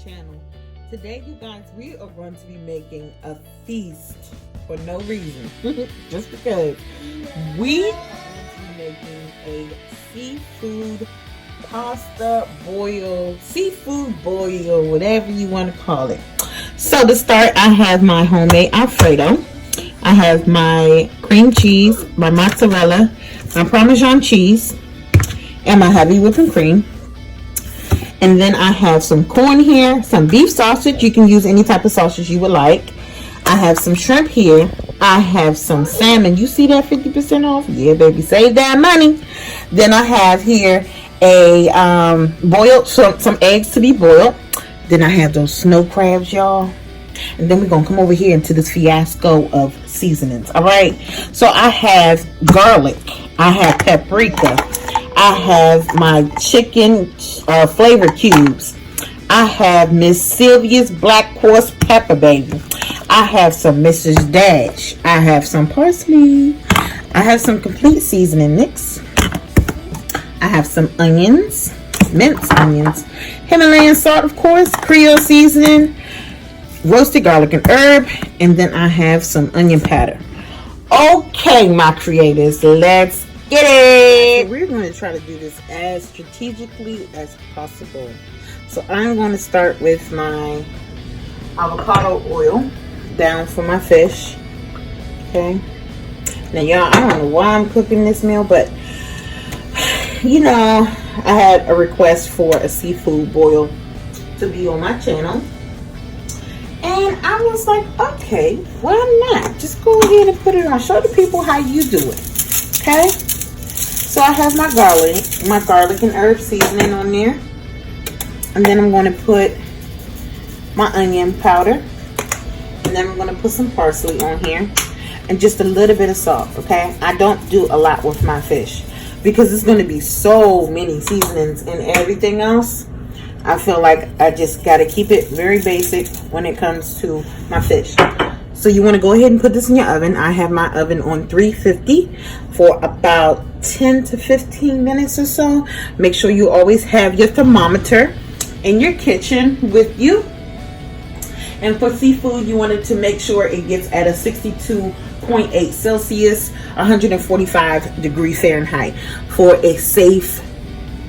channel. Today, you guys, we are going to be making a feast for no reason. Just because we are going to be making a seafood pasta boil, seafood boil, whatever you want to call it. So to start, I have my homemade Alfredo. I have my cream cheese, my mozzarella, my Parmesan cheese, and my heavy whipping cream. And then I have some corn here, some beef sausage. You can use any type of sausage you would like. I have some shrimp here. I have some salmon. You see that 50% off? Yeah, baby, save that money. Then I have here a boiled, some eggs to be boiled. Then I have those snow crabs, y'all. And then we're going to come over here into this fiasco of seasonings. All right. So I have garlic. I have paprika. I have my chicken flavor cubes. I have Miss Sylvia's black coarse pepper, baby. I have some Mrs. Dash. I have some parsley. I have some complete seasoning mix. I have some onions, minced onions, Himalayan salt, of course, Creole seasoning, roasted garlic and herb, and then I have some onion powder. Okay, my creators, let's get it. So we're going to try to do this as strategically as possible. So I'm going to start with my avocado oil down for my fish. Okay. Now, y'all, I don't know why I'm cooking this meal, but you know, I had a request for a seafood boil to be on my channel. And I was like, okay, why not? Just go ahead and put it on. Show the people how you do it. Okay? So I have my garlic and herb seasoning on there. And then I'm going to put my onion powder. And then I'm going to put some parsley on here. And just a little bit of salt, okay? I don't do a lot with my fish because it's going to be so many seasonings and everything else. I feel like I just got to keep it very basic when it comes to my fish. So you want to go ahead and put this in your oven. I have my oven on 350 for about 10 to 15 minutes or so. Make sure you always have your thermometer in your kitchen with you. And for seafood, you wanted to make sure it gets at a 62.8 Celsius, 145 degrees Fahrenheit for a safe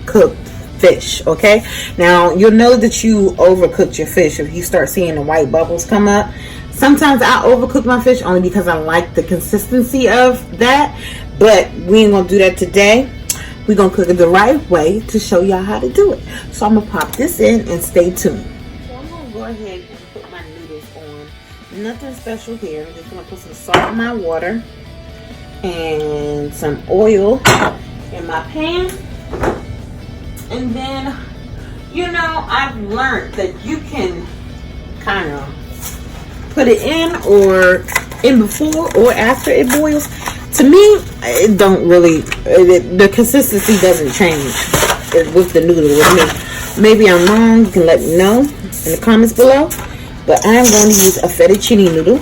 cooked fish. Okay, now you'll know that you overcooked your fish if you start seeing the white bubbles come up. Sometimes I overcook my fish only because I like the consistency of that, but we ain't gonna do that today. We're gonna cook it the right way to show y'all how to do it. So I'm gonna pop this in and stay tuned. So I'm gonna go ahead and put my noodles on. Nothing special here. I'm just gonna put some salt in my water and some oil in my pan. And then, you know, I've learned that you can kind of put it in or in before or after it boils. To me, it don't really, the consistency doesn't change with the noodle with me. Maybe I'm wrong. You can let me know in the comments below. But I'm going to use a fettuccine noodle.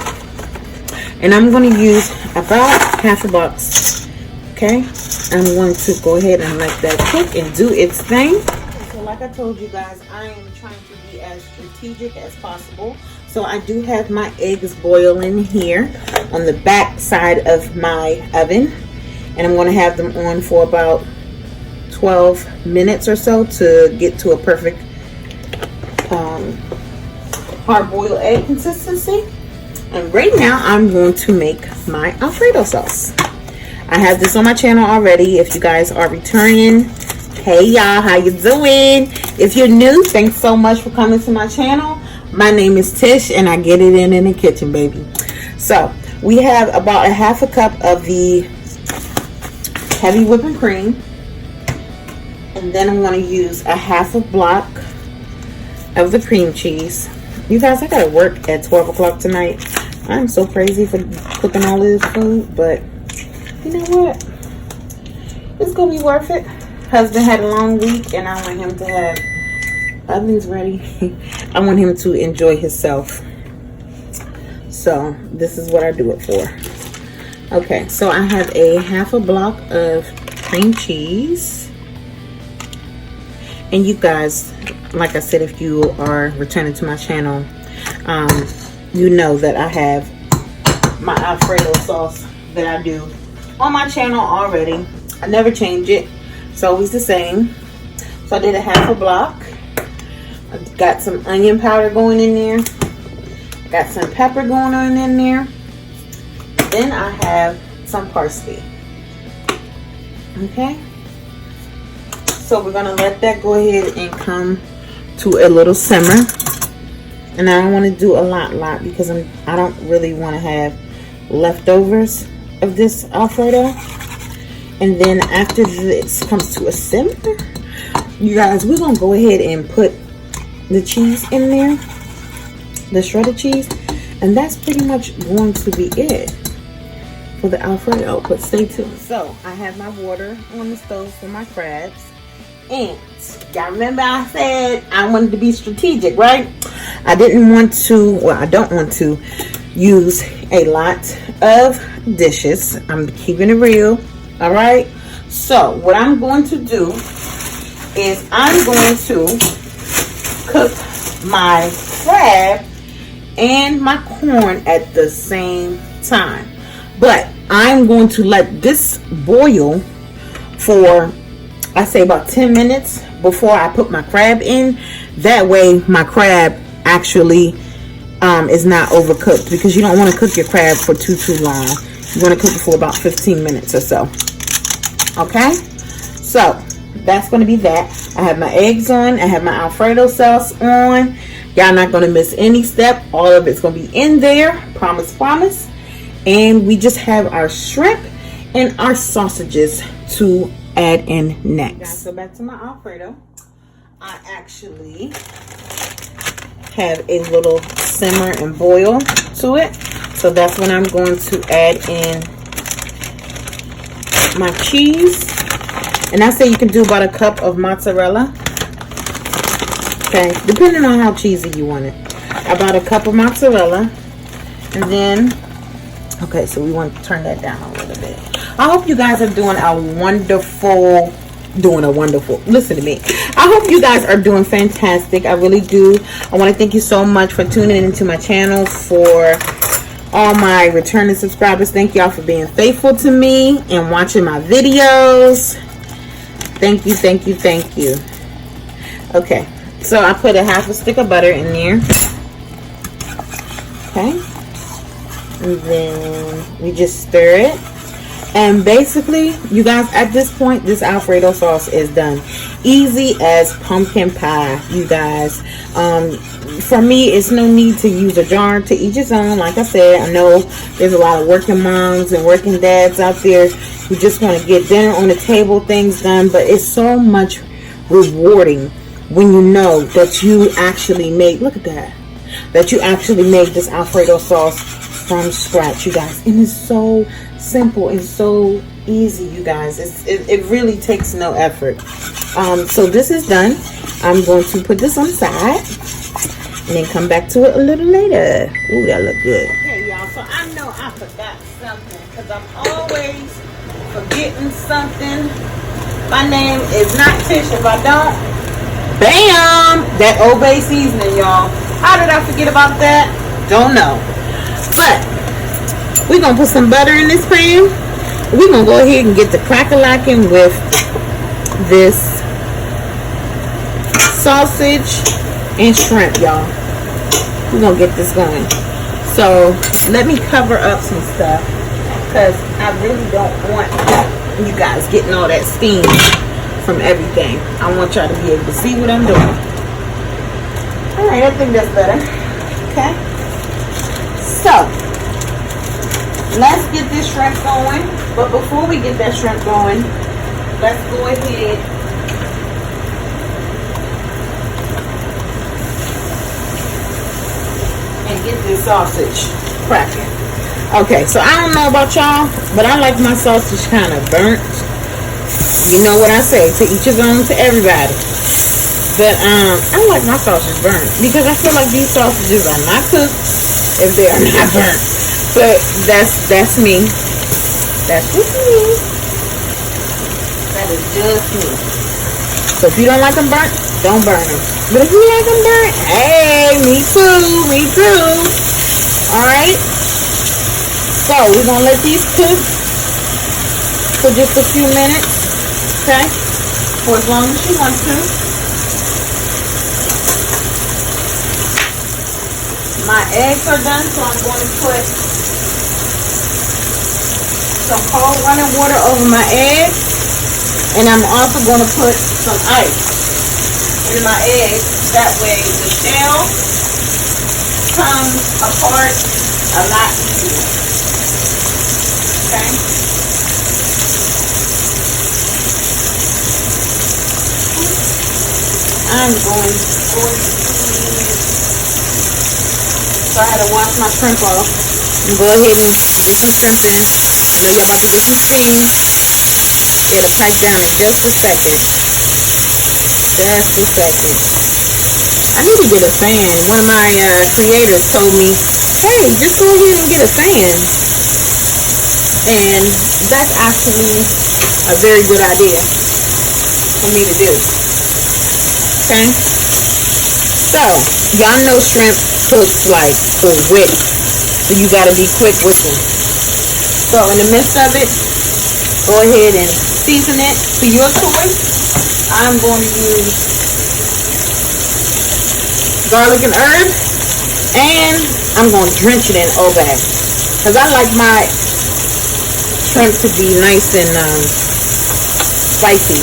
And I'm going to use about half a box. Okay? I'm going to go ahead and let that cook and do its thing. So like I told you guys, I am trying to be as strategic as possible. So I do have my eggs boiling here on the back side of my oven. And I'm going to have them on for about 12 minutes or so to get to a perfect hard-boiled egg consistency. And right now I'm going to make my Alfredo sauce. I have this on my channel already. If you guys are returning, hey y'all, how you doing? If you're new, thanks so much for coming to my channel. My name is Tish and I get it in the kitchen, baby. So we have about a half a cup of the heavy whipping cream. And then I'm going to use a half a block of the cream cheese. You guys, I gotta work at 12 o'clock tonight. I'm so crazy for cooking all this food, but you know what? It's gonna be worth it. Husband had a long week and I want him to have ovens ready. I want him to enjoy himself. So this is what I do it for. Okay, so I have a half a block of cream cheese. And you guys, like I said, if you are returning to my channel, you know that I have my Alfredo sauce that I do on my channel already. I never change it. It's always the same. So I did a half a block. I got some onion powder going in there. Got some pepper going on in there. Then I have some parsley. Okay. So we're gonna let that go ahead and come to a little simmer. And I don't want to do a lot because I don't really want to have leftovers of this Alfredo. And then after this comes to a simmer, you guys, we're gonna go ahead and put the cheese in there, the shredded cheese, and that's pretty much going to be it for the Alfredo. But stay tuned. So I have my water on the stove for my crabs, and y'all remember I said I wanted to be strategic, right? I didn't want to, well, I don't want to use a lot of dishes. I'm keeping it real. All right, so what I'm going to do is I'm going to cook my crab and my corn at the same time, but I'm going to let this boil for, I say, about 10 minutes before I put my crab in. That way my crab actually is not overcooked, because you don't want to cook your crab for too long. You want to cook it for about 15 minutes or so. Okay, so that's going to be that. I have my eggs on. I have my Alfredo sauce on. Y'all not going to miss any step. All of it's going to be in there. Promise, promise. And we just have our shrimp and our sausages to add in next. Guys, so back to my Alfredo. I actually have a little simmer and boil to it. So that's when I'm going to add in my cheese. And I say you can do about a cup of mozzarella. Okay, depending on how cheesy you want it. About a cup of mozzarella. And then, okay, so we want to turn that down a little bit. I hope you guys are doing a wonderful, listen to me. I hope you guys are doing fantastic. I really do. I want to thank you so much for tuning into my channel. For all my returning subscribers, thank y'all for being faithful to me and watching my videos. Thank you, thank you, thank you. Okay, so I put a half a stick of butter in there. Okay, and then we just stir it. And basically, you guys, at this point, this Alfredo sauce is done. Easy as pumpkin pie, you guys. For me, it's no need to use a jar. To each his own. Like I said, I know there's a lot of working moms and working dads out there who just want to get dinner on the table, things done. But it's so much rewarding when you know that you actually made, look at that, that you actually made this Alfredo sauce from scratch, you guys. And it's so simple and so easy, you guys. It really takes no effort. So this is done. I'm going to put this on the side and then come back to it a little later. Ooh, that look good. Okay, y'all, so I know I forgot something because I'm always forgetting something. My name is not Tish if I don't. Bam! That Old Bay seasoning, y'all. How did I forget about that? Don't know. But we're going to put some butter in this pan. We're going to go ahead and get the crack-a-lacking with this sausage and shrimp, y'all. We're going to get this going. So let me cover up some stuff because I really don't want you guys getting all that steam from everything. I want y'all to be able to see what I'm doing. Alright, I think that's better. Okay. So let's get this shrimp going. But before we get that shrimp going, let's go ahead and get this sausage cracking. Okay, so I don't know about y'all, but I like my sausage kind of burnt. You know what I say, to each his own, to everybody. But I like my sausage burnt because I feel like these sausages are not cooked if they are not burnt. But that's me. That's just me. That is just me. So if you don't like them burnt, don't burn them. But if you like them burnt, hey, me too, me too. Alright. So we're going to let these cook for just a few minutes. Okay? For as long as you want to. My eggs are done, so I'm going to put some cold running water over my eggs, and I'm also going to put some ice in my eggs. That way the shell comes apart a lot easier. Okay? I'm going to so I had to wash my shrimp off. And go ahead and get some shrimp in. I know y'all about to get some steam. It'll pipe down in just a second. Just a second. I need to get a fan. One of my creators told me, hey, just go ahead and get a fan. And that's actually a very good idea for me to do. Okay? So, y'all know shrimp cooks like quick, so you gotta be quick with them. So in the midst of it, go ahead and season it to your choice. I'm going to use garlic and herb, and I'm going to drench it in Old Bay, because I like my shrimp to be nice and spicy.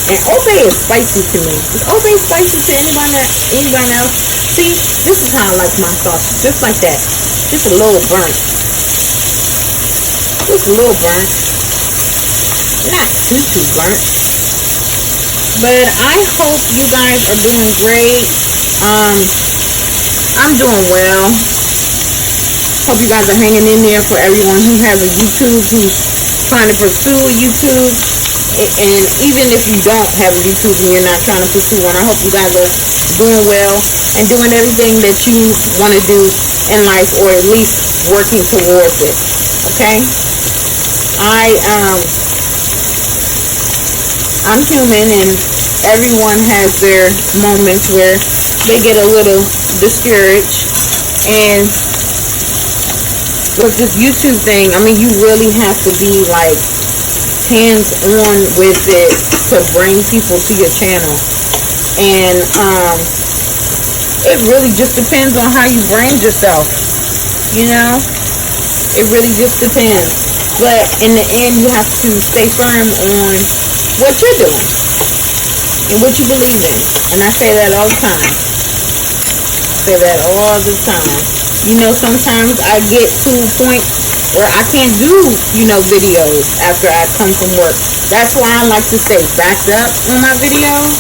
And Old Bay is spicy to me. Is Old Bay spicy to anyone else? See, this is how I like my sauce. Just like that. Just a little burnt. Just a little burnt. Not too burnt. But I hope you guys are doing great. I'm doing well. Hope you guys are hanging in there for everyone who has a YouTube, who's trying to pursue a YouTube. And even if you don't have a YouTube and you're not trying to pursue one, I hope you guys are doing well and doing everything that you want to do in life, or at least working towards it. Okay? I'm human, and everyone has their moments where they get a little discouraged. And with this YouTube thing, I mean, you really have to be like hands-on with it to bring people to your channel. And it really just depends on how you brand yourself, you know. It really just depends. But in the end, you have to stay firm on what you're doing and what you believe in. And I say that all the time. You know, sometimes I get to a point where I can't do, videos after I come from work. That's why I like to stay backed up on my videos.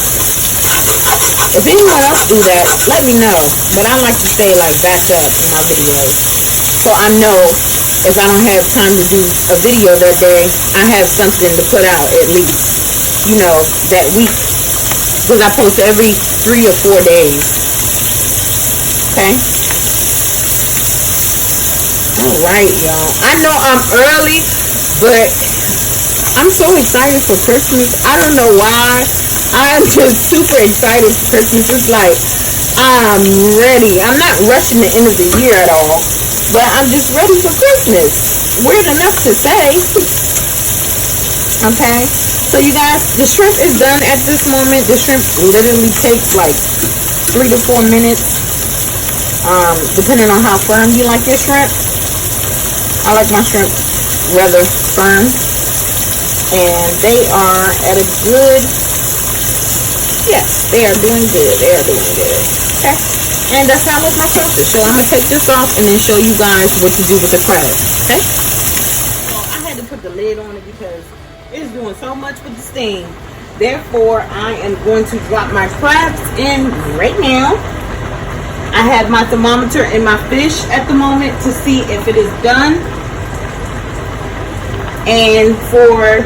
If anyone else do that, let me know. But I like to stay like backed up in my videos. So I know if I don't have time to do a video that day, I have something to put out at least, that week. Because I post every 3 or 4 days. Okay? Alright, y'all. I know I'm early, but I'm so excited for Christmas. I don't know why. I'm just super excited for Christmas. It's like, I'm ready. I'm not rushing the end of the year at all, but I'm just ready for Christmas. Weird enough to say. Okay? So you guys, the shrimp is done at this moment. The shrimp literally takes like 3 to 4 minutes, depending on how firm you like your shrimp. I like my shrimp rather firm, and they are at a good, yes, they are doing good. Okay, and that's how I like my sausage. So I'm gonna take this off and then show you guys what to do with the crabs. Okay, so I had to put the lid on it because it's doing so much with the steam. Therefore, I am going to drop my crabs in right now. I have my thermometer and my fish at the moment to see if it is done. And for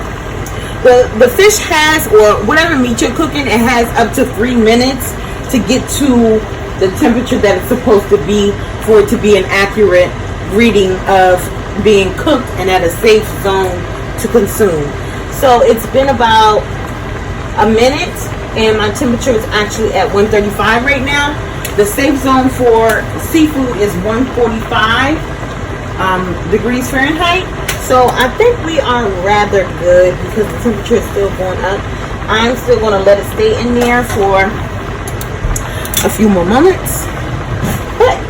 the fish has, or whatever meat you're cooking, it has up to 3 minutes to get to the temperature that it's supposed to be for it to be an accurate reading of being cooked and at a safe zone to consume. So it's been about a minute, and my temperature is actually at 135 right now. The safe zone for seafood is 145 degrees Fahrenheit. So I think we are rather good because the temperature is still going up. I'm still going to let it stay in there for a few more moments. But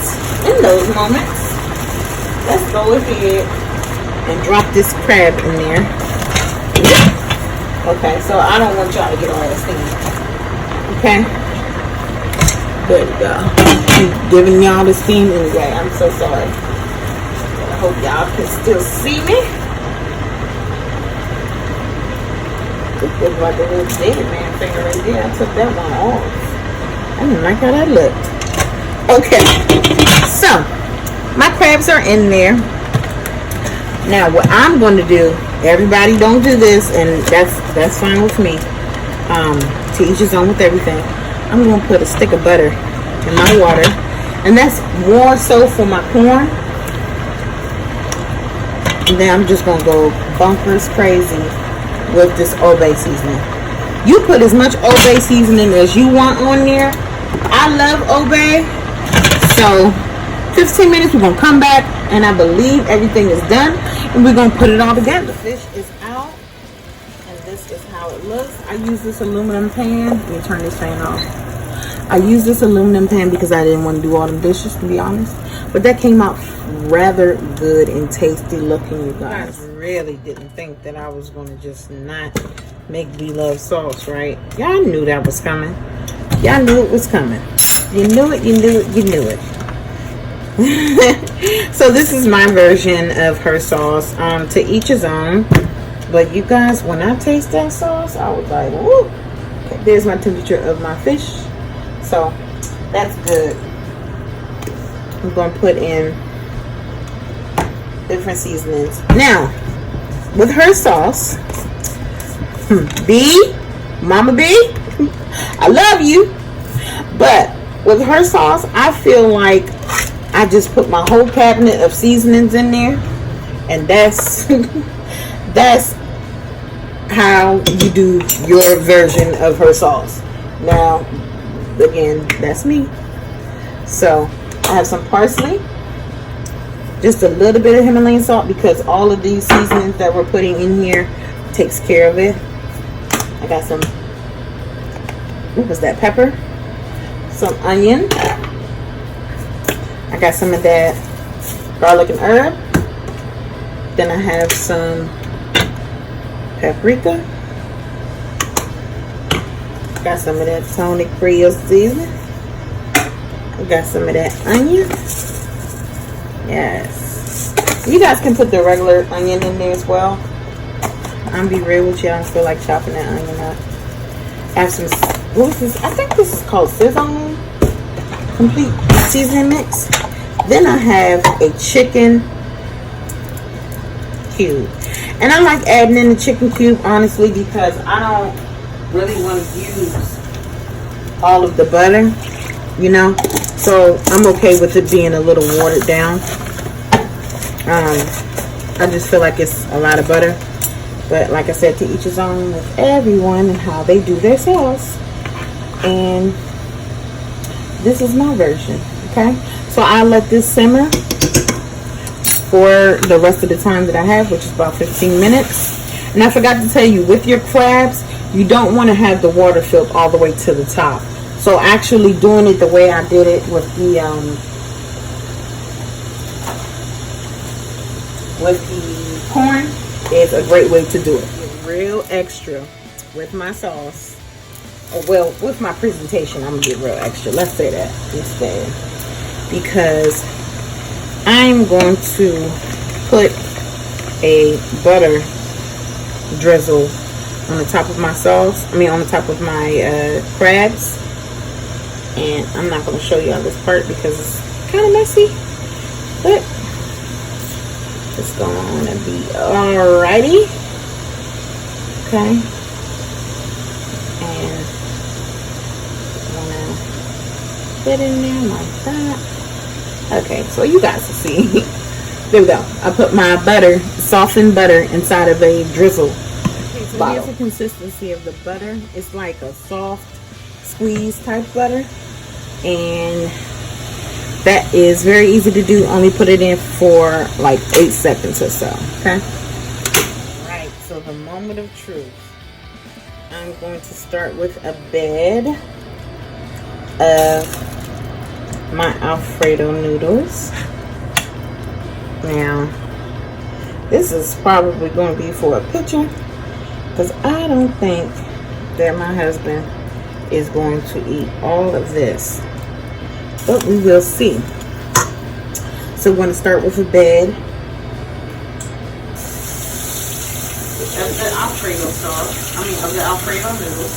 in those moments, let's go ahead and drop this crab in there. Okay, so I don't want y'all to get all that steam. Okay? There we go. I'm giving y'all the steam anyway. I'm so sorry. I hope y'all can still see me. It looks like a little dead man finger right there. I took that one off. I didn't like how that looked. Okay. So, my crabs are in there. Now, what I'm going to do, everybody don't do this, and that's fine with me. To each his own with everything. I'm going to put a stick of butter in my water, and that's more so for my corn. And then I'm just going to go bunkers crazy with this Old Bay seasoning. You put as much Old Bay seasoning as you want on there. I love Old Bay. So 15 minutes, we're going to come back, and I believe everything is done, and we're going to put it all together. The fish is out, and this is how it looks. I use this aluminum pan. Let me turn this fan off. I use this aluminum pan because I didn't want to do all them dishes, to be honest. But that came out rather good and tasty looking, you guys. I really didn't think that I was going to just not make beloved sauce, right? Y'all knew that was coming. Y'all knew it was coming. You knew it, you knew it, you knew it. So this is my version of her sauce. To each his own. But you guys, when I taste that sauce, I was like, woo. Okay, there's my temperature of my fish. So that's good. I'm going to put in different seasonings. Now, with her sauce, B, Mama B, I love you. But with her sauce, I feel like I just put my whole cabinet of seasonings in there. And that's that's how you do your version of her sauce. Now, again, that's me. So I have some parsley, just a little bit of Himalayan salt, because all of these seasonings that we're putting in here takes care of it. I got some, what was that, pepper, some onion, I got some of that garlic and herb, then I have some paprika, got some of that Tony Creole seasoning, I got some of that onion. Yes, you guys can put the regular onion in there as well. I'm be real with you, I don't feel like chopping that onion up. I have some, what is this? I think this is called Saison complete seasoning mix. Then I have a chicken cube, and I like adding in the chicken cube honestly because I don't really want to use all of the butter, you know, so I'm okay with it being a little watered down. I just feel like it's a lot of butter, but like I said, to each his own with everyone and how they do their sauce. And this is my version. Okay, so I'll let this simmer for the rest of the time that I have, which is about 15 minutes. And I forgot to tell you, with your crabs, you don't want to have the water filled all the way to the top. So actually doing it the way I did it with the corn is a great way to do it. Real extra with my sauce. Oh, well, with my presentation, I'm gonna get real extra. Let's say that instead, because I'm going to put a butter drizzle on the top of my sauce. I mean, on the top of my crabs. And I'm not going to show you on this part because it's kind of messy, but it's going to be alrighty. Okay. And I'm going to put in there like that. Okay, so you guys will see. There we go. I put my butter, softened butter, inside of a drizzle. Okay, So here's the consistency of the butter. It's like a soft squeeze type butter, and that is very easy to do. Only put it in for like 8 seconds or so. Okay. Right. So the moment of truth. I'm going to start with a bed of my Alfredo noodles. Now, this is probably going to be for a picture, because I don't think that my husband is going to eat all of this, but we will see. So we're going to start with a bed of the Alfredo sauce. Of the Alfredo noodles.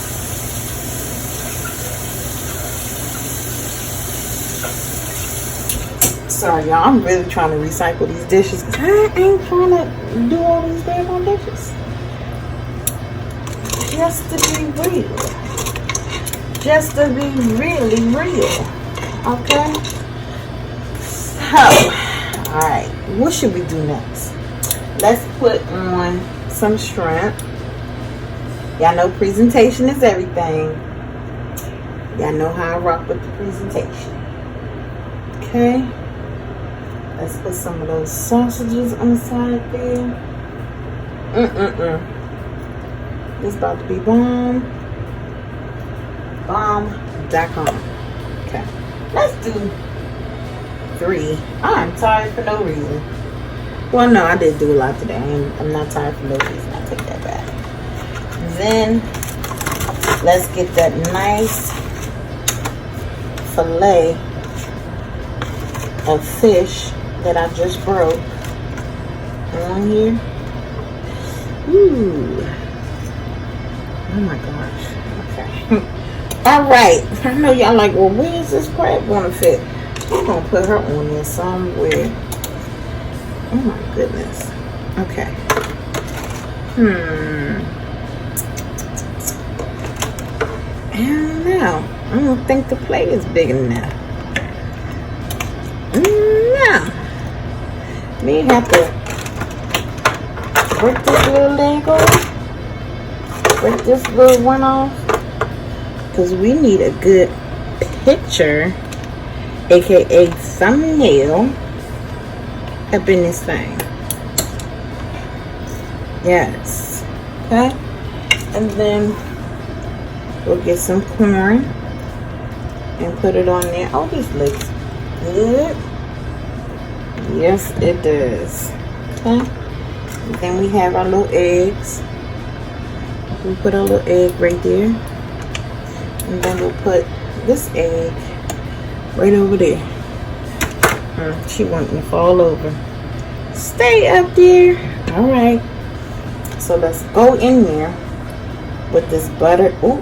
Sorry, y'all. I'm really trying to recycle these dishes, because I ain't trying to do all these daggone dishes. Just to be real. Just to be really real. Okay? So, alright. What should we do next? Let's put on some shrimp. Y'all know presentation is everything. Y'all know how I rock with the presentation. Okay. Let's put some of those sausages on the side there. This about to be bomb. Bomb.com. Okay. Let's do 3. I'm tired for no reason. Well, no, I did do a lot today. I'm not tired for no reason. I take that back. Then let's get that nice fillet of fish that I just broke on here. Ooh. Oh my gosh. Okay. All right. I know y'all like, well, where is this crab gonna fit? I'm gonna put her on there somewhere. Oh my goodness. Okay. I don't know. I don't think the plate is big enough. No. May have to break this little leg off. Break this little one off. Because we need a good picture, aka thumbnail, up in this thing. Yes. Okay. And then we'll get some corn and put it on there. Oh, this looks good. Yes, it does. Okay. And then we have our little eggs. We put our little egg right there. And then we'll put this egg right over there. She wanting to fall over. Stay up there. All right. So let's go in there with this butter. Oh,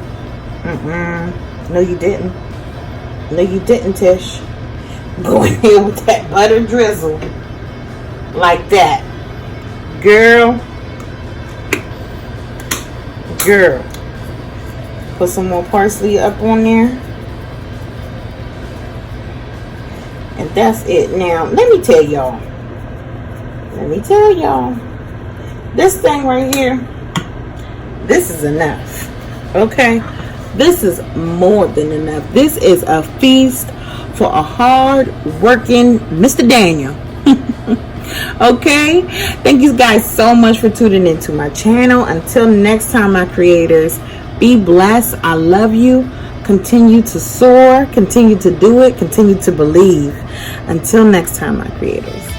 no, you didn't. No, you didn't, Tish. Go in here with that butter drizzle. Like that. Girl. Girl. Put some more parsley up on there. And that's it. Now, let me tell y'all. This thing right here, this is enough. Okay? This is more than enough. This is a feast for a hard-working Mr. Daniel. Okay? Thank you guys so much for tuning into my channel. Until next time, my creators, be blessed. I love you. Continue to soar. Continue to do it. Continue to believe. Until next time, my creators.